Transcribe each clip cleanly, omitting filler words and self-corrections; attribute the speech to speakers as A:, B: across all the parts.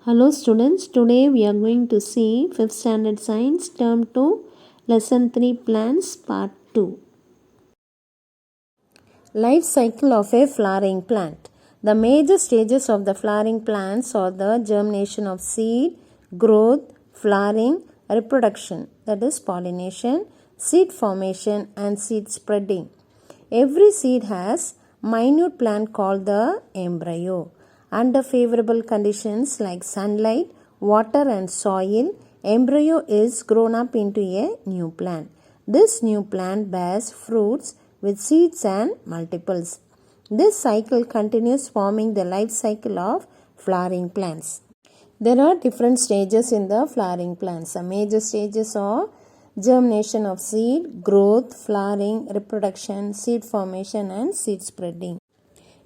A: Hello students, today we are going to see 5th standard science term 2 lesson 3 plants part 2. Life cycle of a flowering plant. The major stages of the flowering plants are the germination of seed, growth, flowering, reproduction, that is pollination, seed formation and seed spreading. Every seed has minute plant called the embryo. Under favorable conditions like sunlight, water and soil, embryo is grown up into a new plant. This new plant bears fruits with seeds and multiples. This cycle continues forming the life cycle of flowering plants. There are different stages in the flowering plants. The major stages are germination of seed, growth, flowering, reproduction, seed formation and seed spreading.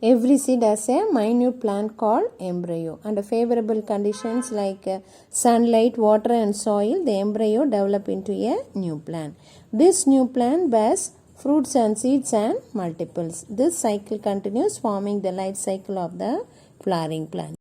A: Every seed has a minute plant called embryo. Under favorable conditions like sunlight, water and soil, the embryo develop into a new plant. This new plant bears fruits and seeds and multiples. This cycle continues forming the life cycle of the flowering plant.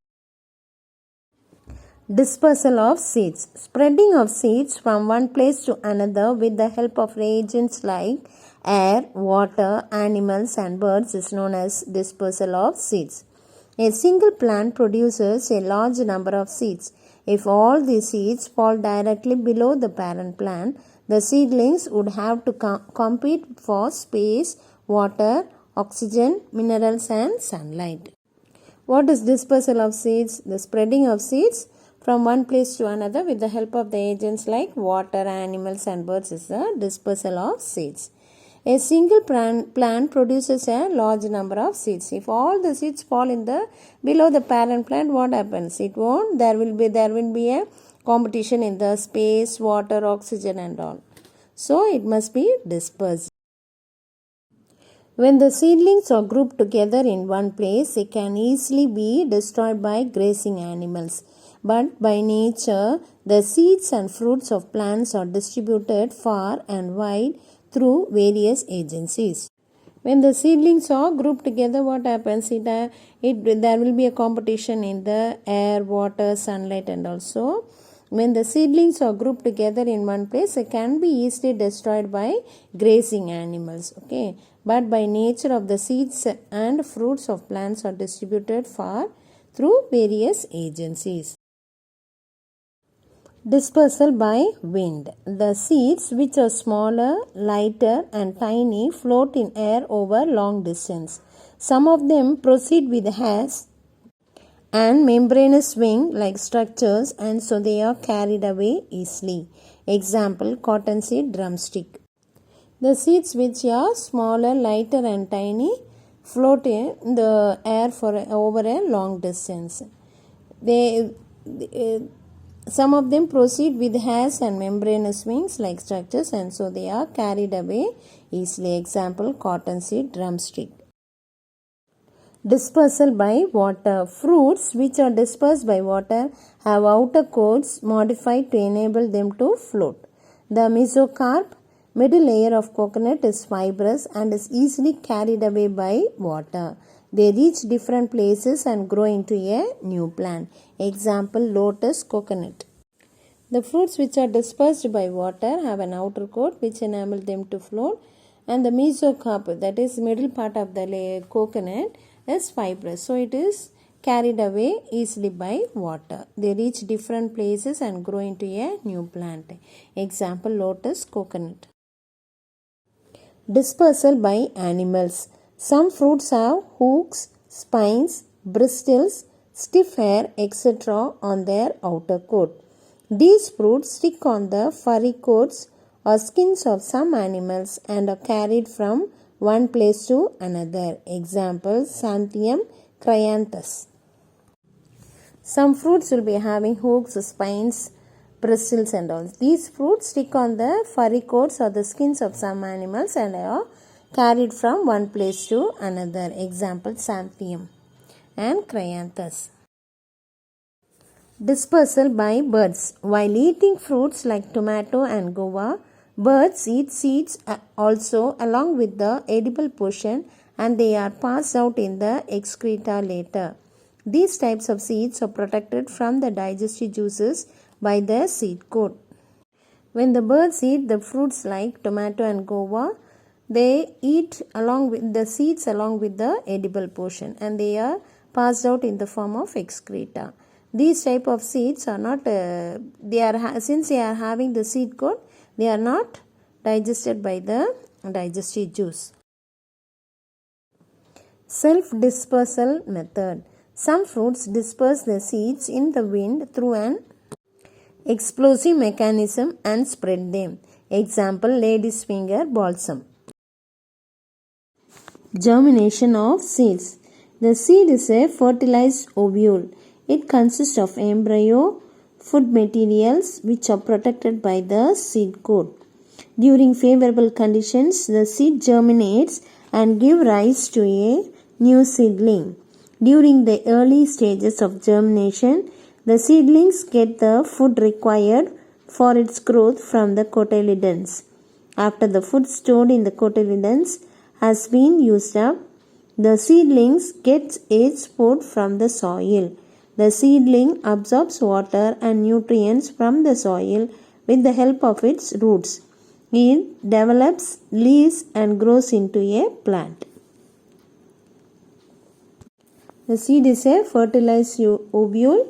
A: Dispersal of seeds. Spreading of seeds from one place to another with the help of reagents like air, water, animals and birds is known as dispersal of seeds. A single plant produces a large number of seeds. If all the seeds fall directly below the parent plant, the seedlings would have to compete for space, water, oxygen, minerals and sunlight. What is dispersal of seeds? The spreading of seeds from one place to another with the help of the agents like water, animals and birds is the dispersal of seeds. A single plant produces a large number of seeds. If all the seeds fall in the below the parent plant, what happens? It won't. There will be a competition in the space, water, oxygen and all. So it must be dispersed. When the seedlings are grouped together in one place, they can easily be destroyed by grazing animals. But by nature, the seeds and fruits of plants are distributed far and wide through various agencies. When the seedlings are grouped together, what happens? There will be a competition in the air, water, sunlight and also. When the seedlings are grouped together in one place, it can be easily destroyed by grazing animals. Okay, but by nature of the seeds and fruits of plants are distributed far through various agencies. Dispersal by wind. The seeds, which are smaller, lighter and tiny, float in air over long distance. Some of them proceed with hairs and membranous wing-like structures, and so they are carried away easily. Example, cottonseed drumstick. The seeds, which are smaller, lighter and tiny, float in the air over a long distance. Some of them proceed with hairs and membranous wings-like structures, and so they are carried away easily. Example, cottonseed drumstick. Dispersal by water. Fruits which are dispersed by water have outer coats modified to enable them to float. The mesocarp, middle layer of coconut, is fibrous and is easily carried away by water. They reach different places and grow into a new plant. Example, lotus coconut. The fruits which are dispersed by water have an outer coat which enable them to float, and the mesocarp, that is middle part of the coconut, is fibrous. So it is carried away easily by water. They reach different places and grow into a new plant. Example, lotus coconut. Dispersal by animals. Some fruits have hooks, spines, bristles, stiff hair, etc. on their outer coat. These fruits stick on the furry coats or skins of some animals and are carried from one place to another. Example, Xanthium cryanthus. Some fruits will be having hooks, spines, bristles and all. These fruits stick on the furry coats or the skins of some animals and are carried from one place to another. Example, Xanthium and cryanthus. Dispersal by birds. While eating fruits like tomato and guava, birds eat seeds also along with the edible portion, and they are passed out in the excreta later. These types of seeds are protected from the digestive juices by the seed coat. When the birds eat the fruits like tomato and guava, they eat along with the seeds along with the edible portion, and they are passed out in the form of excreta. These type of seeds are not since they are having the seed coat, they are not digested by the digestive juice. Self-dispersal method. Some fruits disperse their seeds in the wind through an explosive mechanism and spread them. Example, lady's finger balsam. Germination of seeds. The seed is a fertilized ovule. It consists of embryo, food materials which are protected by the seed coat. During favorable conditions, the seed germinates and gives rise to a new seedling. During the early stages of germination, the seedlings get the food required for its growth from the cotyledons. After the food stored in the cotyledons has been used up, the seedlings get its food from the soil. The seedling absorbs water and nutrients from the soil with the help of its roots. It develops leaves and grows into a plant. The seed is a fertilized ovule.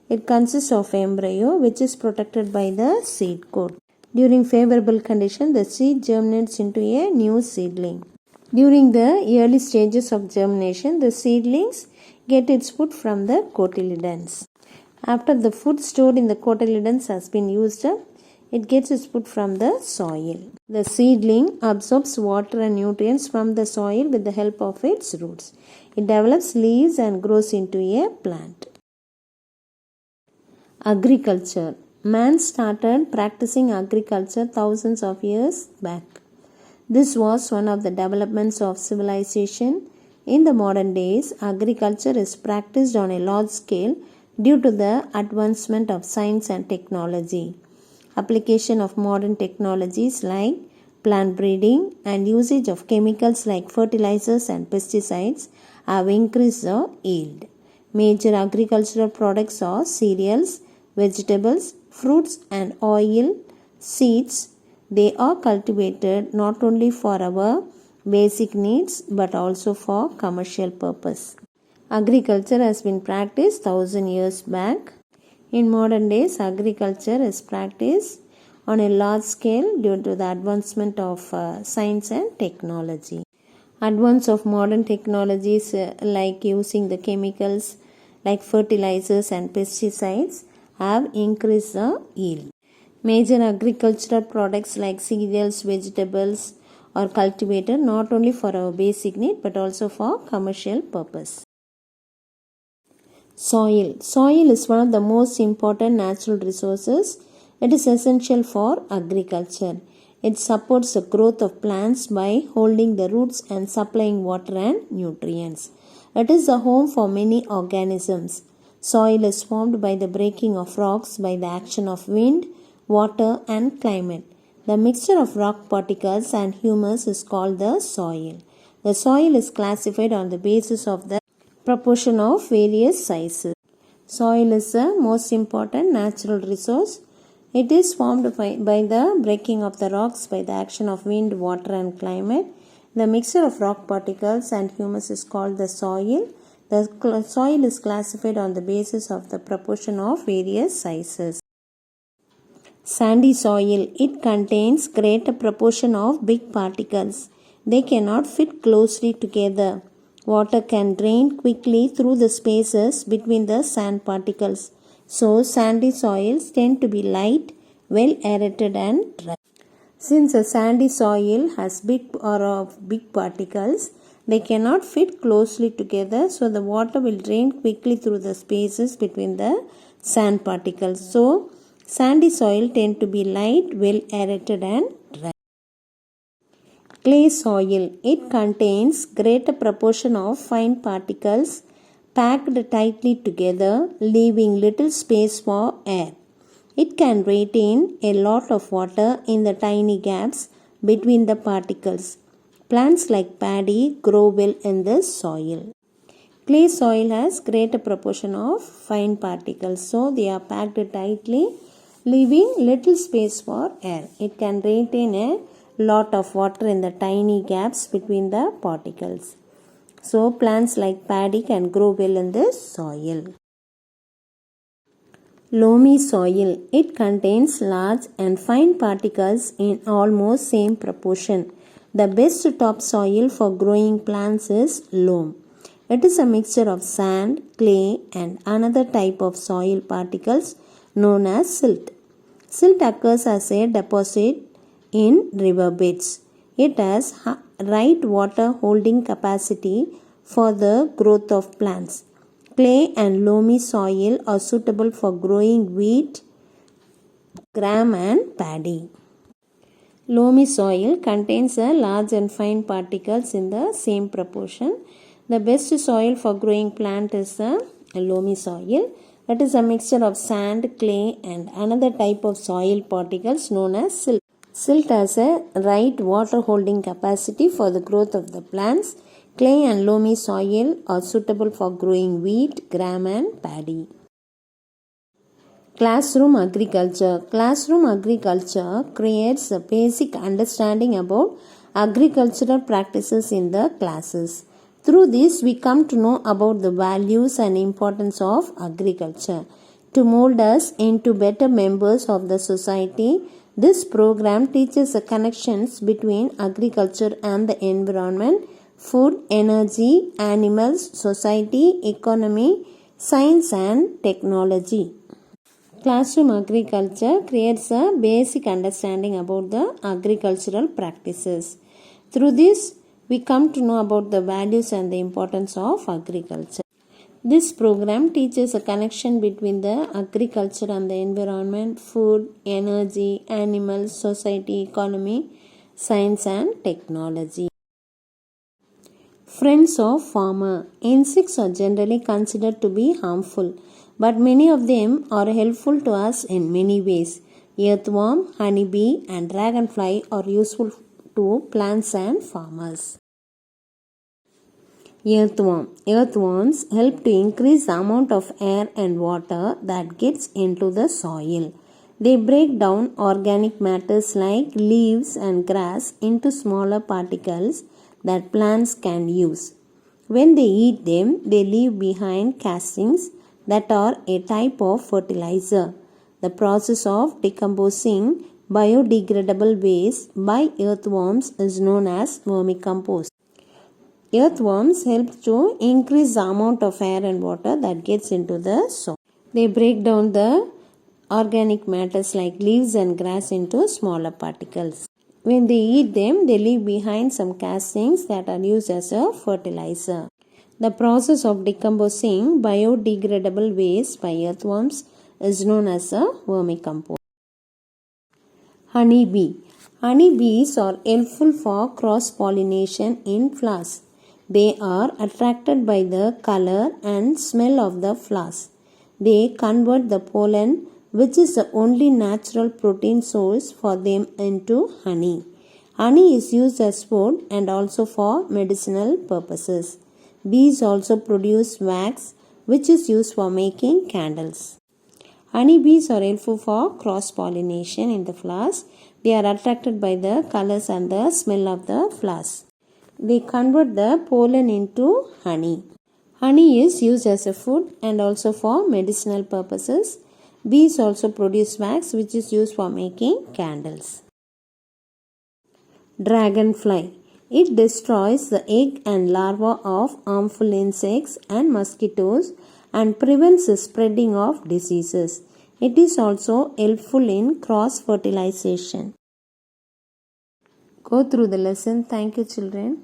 A: It consists of embryo which is protected by the seed coat. During favorable condition, the seed germinates into a new seedling. During the early stages of germination, the seedlings get its food from the cotyledons. After the food stored in the cotyledons has been used up, it gets its food from the soil. The seedling absorbs water and nutrients from the soil with the help of its roots. It develops leaves and grows into a plant. Agriculture. Man started practicing agriculture thousands of years back. This was one of the developments of civilization. In the modern days, agriculture is practiced on a large scale due to the advancement of science and technology. Application of modern technologies like plant breeding and usage of chemicals like fertilizers and pesticides have increased the yield. Major agricultural products are cereals, vegetables, fruits and oil seeds. They are cultivated not only for our basic needs but also for commercial purpose. Agriculture has been practiced 1000 years back. In modern days, agriculture is practiced on a large scale due to the advancement of science and technology. Advance of modern technologies like using the chemicals like fertilizers and pesticides have increased the yield. Major agricultural products like cereals, vegetables are cultivated not only for our basic need but also for commercial purpose. Soil. Soil is one of the most important natural resources. It is essential for agriculture. It supports the growth of plants by holding the roots and supplying water and nutrients. It is a home for many organisms. Soil is formed by the breaking of rocks by the action of wind, water and climate. The mixture of rock particles and humus is called the soil. The soil is classified on the basis of the proportion of various sizes. Soil is the most important natural resource. It is formed by the breaking of the rocks by the action of wind, water and climate. The mixture of rock particles and humus is called the soil. The soil is classified on the basis of the proportion of various sizes. Sandy soil. It contains greater proportion of big particles. They cannot fit closely together. Water can drain quickly through the spaces between the sand particles. So, sandy soils tend to be light, well aerated and dry. Since a sandy soil has big particles, they cannot fit closely together, so the water will drain quickly through the spaces between the sand particles. So, sandy soil tend to be light, well aerated and dry. Clay soil. It contains greater proportion of fine particles packed tightly together, leaving little space for air. It can retain a lot of water in the tiny gaps between the particles. Plants like paddy grow well in this soil. Clay soil has greater proportion of fine particles, so they are packed tightly, leaving little space for air. It can retain a lot of water in the tiny gaps between the particles. So plants like paddy can grow well in this soil. Loamy soil. It contains large and fine particles in almost same proportion. The best topsoil for growing plants is loam. It is a mixture of sand, clay and another type of soil particles known as silt. Silt occurs as a deposit in riverbeds. It has right water holding capacity for the growth of plants. Clay and loamy soil are suitable for growing wheat, gram and paddy. Loamy soil contains a large and fine particles in the same proportion. The best soil for growing plant is a loamy soil. That is a mixture of sand, clay and another type of soil particles known as silt. Silt has a right water holding capacity for the growth of the plants. Clay and loamy soil are suitable for growing wheat, gram and paddy. Classroom agriculture. Classroom agriculture creates a basic understanding about agricultural practices in the classes. Through this, we come to know about the values and importance of agriculture. To mold us into better members of the society, this program teaches the connections between agriculture and the environment, food, energy, animals, society, economy, science and technology. Classroom agriculture creates a basic understanding about the agricultural practices. Through this, we come to know about the values and the importance of agriculture. This program teaches a connection between the agriculture and the environment, food, energy, animals, society, economy, science and technology. Friends of farmer. Insects are generally considered to be harmful, but many of them are helpful to us in many ways. Earthworm, honeybee and dragonfly are useful to plants and farmers. Earthworm. Earthworms help to increase the amount of air and water that gets into the soil. They break down organic matters like leaves and grass into smaller particles that plants can use. When they eat them, they leave behind castings that are a type of fertilizer. The process of decomposing biodegradable waste by earthworms is known as vermicompost. Earthworms help to increase the amount of air and water that gets into the soil. They break down the organic matters like leaves and grass into smaller particles. When they eat them, they leave behind some castings that are used as a fertilizer. The process of decomposing biodegradable waste by earthworms is known as a vermicompost. Honeybee. Honeybees are helpful for cross-pollination in flowers. They are attracted by the color and smell of the flowers. They convert the pollen, which is the only natural protein source for them, into honey. Honey is used as food and also for medicinal purposes. Bees also produce wax, which is used for making candles. Honeybees are helpful for cross-pollination in the flowers. They are attracted by the colors and the smell of the flowers. They convert the pollen into honey. Honey is used as a food and also for medicinal purposes. Bees also produce wax, which is used for making candles. Dragonfly. It destroys the egg and larva of harmful insects and mosquitoes and prevents the spreading of diseases. It is also helpful in cross-fertilization. Go through the lesson. Thank you, children.